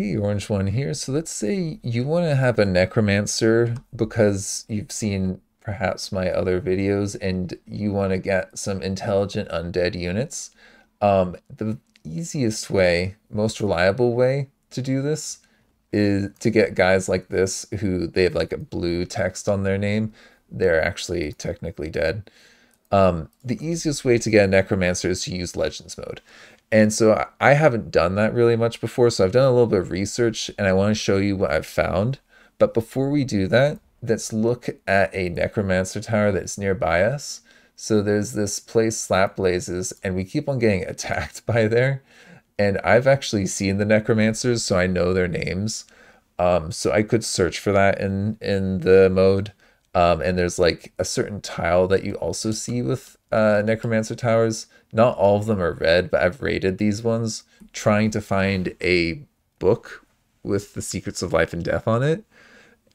Hey, Orange One here. So let's say you want to have a necromancer because you've seen perhaps my other videos and you want to get some intelligent undead units. The easiest way, most reliable way to do this is to get guys like this who they have like a blue text on their name. They're actually technically dead. The easiest way to get a necromancer is to use Legends mode. And so I haven't done that really much before, so I've done a little bit of research and I want to show you what I've found. But before we do that, let's look at a necromancer tower that's nearby us. So there's this place, Slap Blazes, and we keep on getting attacked by there. And I've actually seen the necromancers, so I know their names. So I could search for that in the mode. And there's like a certain tile that you also see with Necromancer Towers. Not all of them are red, but I've rated these ones trying to find a book with the secrets of life and death on it.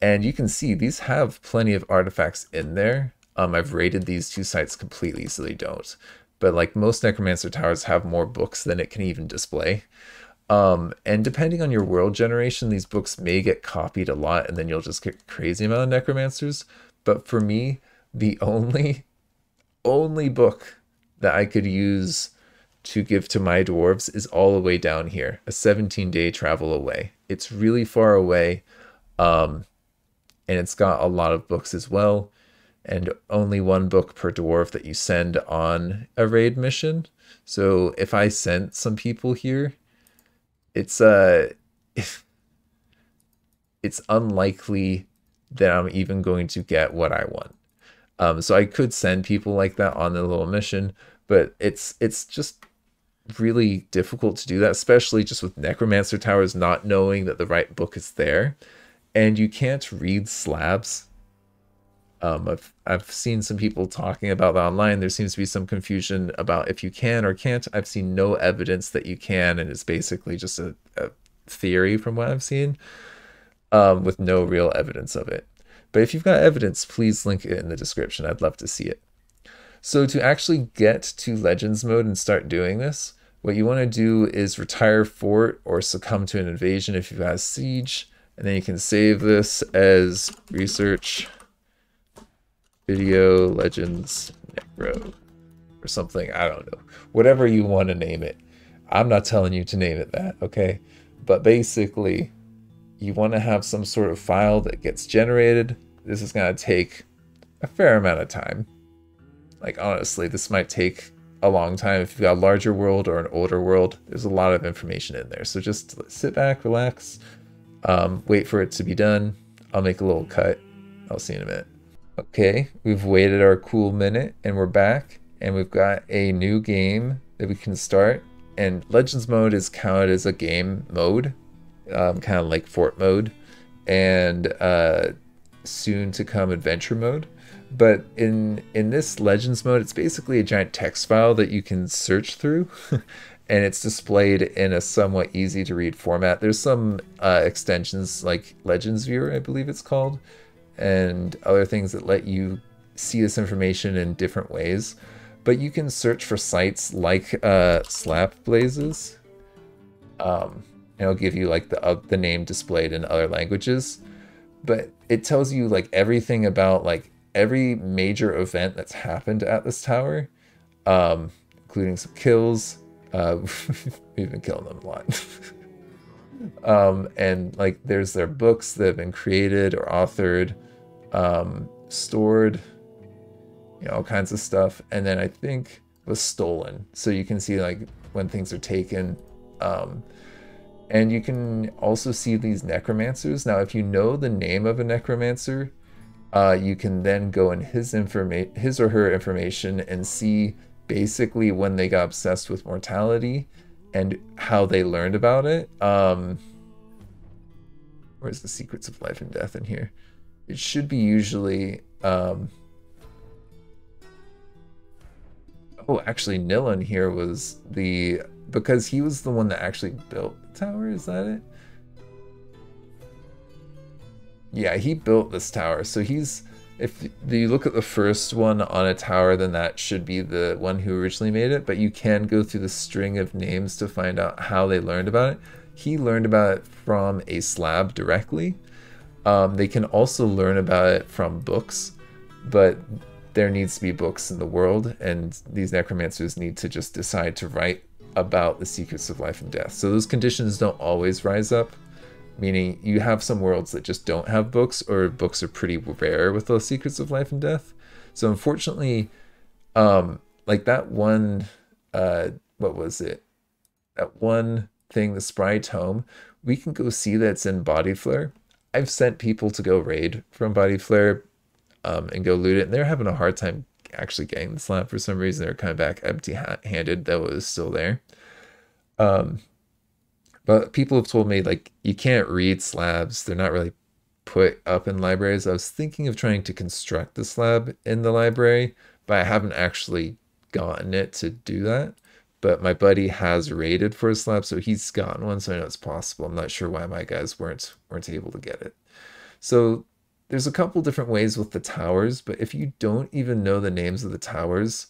And you can see these have plenty of artifacts in there. I've rated these two sites completely so they don't. But like most Necromancer Towers have more books than it can even display. And depending on your world generation, these books may get copied a lot and then you'll just get crazy amount of necromancers. But for me, the only book that I could use to give to my dwarves is all the way down here, a 17-day travel away. It's really far away, and it's got a lot of books as well, and only one book per dwarf that you send on a raid mission. So if I sent some people here, it's it's unlikely that I'm even going to get what I want. So I could send people like that on the little mission, but it's just really difficult to do that, especially just with Necromancer Towers not knowing that the right book is there, and you can't read slabs. I've seen some people talking about that online. There seems to be some confusion about if you can or can't. I've seen no evidence that you can, and it's basically just a theory from what I've seen, with no real evidence of it. But if you've got evidence, please link it in the description. I'd love to see it. So to actually get to Legends mode and start doing this, what you want to do is retire fort or succumb to an invasion if you've got a siege, and then you can save this as research video Legends Necro or something. I don't know. Whatever you want to name it. I'm not telling you to name it that, okay? But basically, you want to have some sort of file that gets generated. This is going to take a fair amount of time. Like, honestly, this might take a long time. If you've got a larger world or an older world, there's a lot of information in there. So just sit back, relax, wait for it to be done. I'll make a little cut. I'll see you in a minute. Okay, we've waited our cool minute and we're back, and we've got a new game that we can start. And Legends mode is counted as a game mode, kind of like fort mode, and soon to come adventure mode. But in this Legends mode, it's basically a giant text file that you can search through, and it's displayed in a somewhat easy to read format. There's some extensions like Legends Viewer, I believe it's called, and other things that let you see this information in different ways. But you can search for sites like Slap Blazes. And it'll give you like the name displayed in other languages. But it tells you like everything about like every major event that's happened at this tower, including some kills. We've been killing them a lot. And like there's their books that have been created or authored, stored, you know, all kinds of stuff. And then I think was stolen. So you can see like when things are taken. And you can also see these necromancers. Now, if you know the name of a necromancer, you can then go in his or her information and see basically when they got obsessed with mortality and how they learned about it. Where's the secrets of life and death in here? It should be usually... oh, actually, Nilin here was the... because he was the one that actually built the tower, is that it? Yeah, he built this tower. So he's... if you look at the first one on a tower, then that should be the one who originally made it. But you can go through the string of names to find out how they learned about it. he learned about it from a slab directly. They can also learn about it from books, but there needs to be books in the world, and these necromancers need to just decide to write about the secrets of life and death. So those conditions don't always rise up, meaning you have some worlds that just don't have books, or books are pretty rare with those secrets of life and death. So unfortunately, like that one, what was it? That one thing, the Spry Tome, we can go see that's in Body Flare. I've sent people to go raid from Body Flare and go loot it, and they're having a hard time actually getting the slab for some reason. They're coming back empty-handed, though it was still there. But people have told me, like, you can't read slabs. They're not really put up in libraries. I was thinking of trying to construct the slab in the library, but I haven't actually gotten it to do that. But my buddy has raided for a slab, so he's gotten one, so I know it's possible. I'm not sure why my guys weren't able to get it. So there's a couple different ways with the towers, but if you don't even know the names of the towers,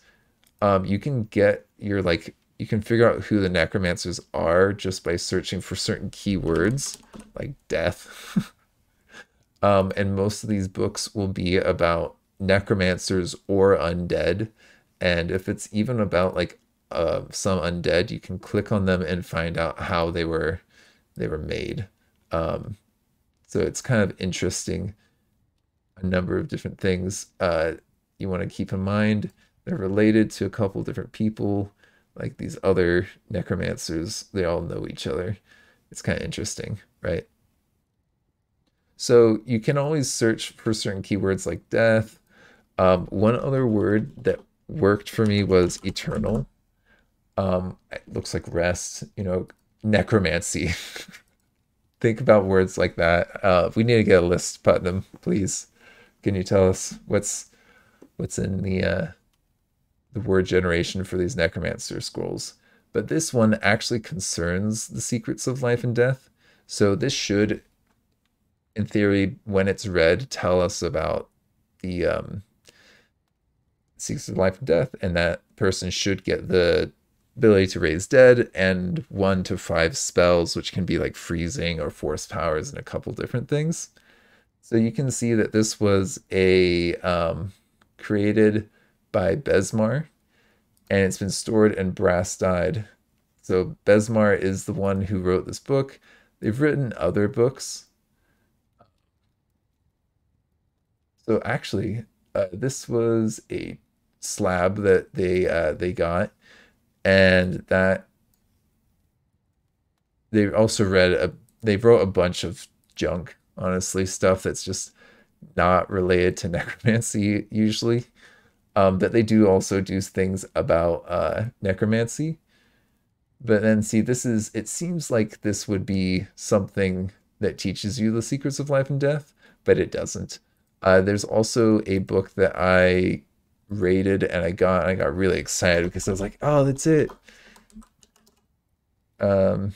you can get your, like, you can figure out who the necromancers are just by searching for certain keywords, like death. And most of these books will be about necromancers or undead. And if it's even about like some undead, you can click on them and find out how they were made. So it's kind of interesting. A number of different things you want to keep in mind. They're related to a couple different people, like these other necromancers. They all know each other. It's kind of interesting, right? So you can always search for certain keywords like death. One other word that worked for me was eternal. It looks like rest, you know, necromancy. Think about words like that. We need to get a list, Putnam, please. Can you tell us what's in the word generation for these necromancer scrolls? But this one actually concerns the secrets of life and death. So this should, in theory, when it's read, tell us about the secrets of life and death, and that person should get the ability to raise dead and 1 to 5 spells, which can be like freezing or force powers and a couple different things. So you can see that this was a created by Besmar, and it's been stored in brass dyed. So Besmar is the one who wrote this book. They've written other books. So actually, this was a slab that they got, and that they also they wrote a bunch of junk, honestly, stuff that's just not related to necromancy usually. But they do also do things about necromancy. But then see, it seems like this would be something that teaches you the secrets of life and death, but it doesn't. There's also a book that I rated and I got really excited because I was like, oh, that's it. What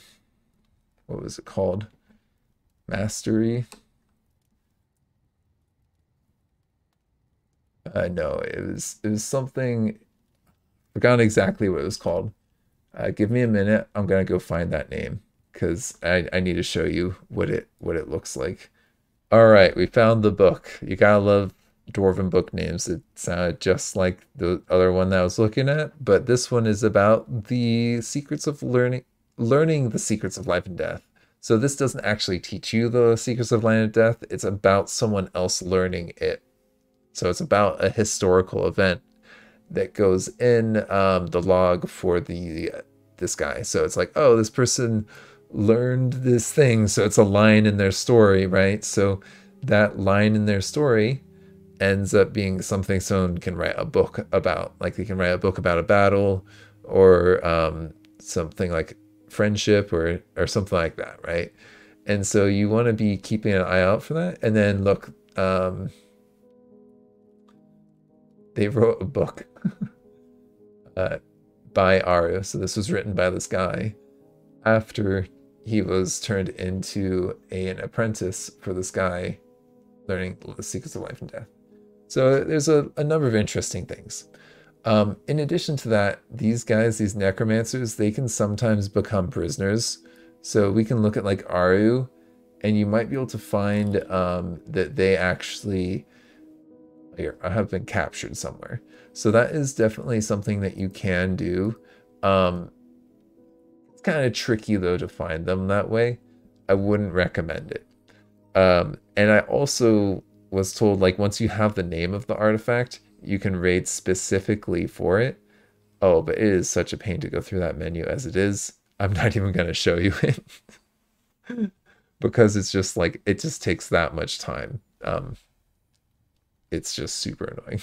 was it called? Mastery. No, it was something. Forgotten exactly what it was called. Give me a minute. I'm gonna go find that name because I need to show you what it looks like. All right, we found the book. You gotta love Dwarven book names. It sounded just like the other one that I was looking at, but this one is about the secrets of learning the secrets of life and death. So this doesn't actually teach you the secrets of life and death. It's about someone else learning it. So it's about a historical event that goes in the log for this guy. So it's like, oh, this person learned this thing. So it's a line in their story, right? So that line in their story ends up being something someone can write a book about. Like they can write a book about a battle or something like friendship or something like that, right? And so you want to be keeping an eye out for that. And then look, they wrote a book by Aru. So this was written by this guy after he was turned into an apprentice for this guy learning the secrets of life and death. So there's a number of interesting things. In addition to that, these guys, these necromancers, they can sometimes become prisoners So we can look at like Aru, and you might be able to find that they actually have been captured somewhere. So that is definitely something that you can do. It's kind of tricky though to find them that way. I wouldn't recommend it. And I also was told like once you have the name of the artifact, you can raid specifically for it. Oh, but it is such a pain to go through that menu as it is. I'm not even going to show you it because it's just like it just takes that much time. It's just super annoying.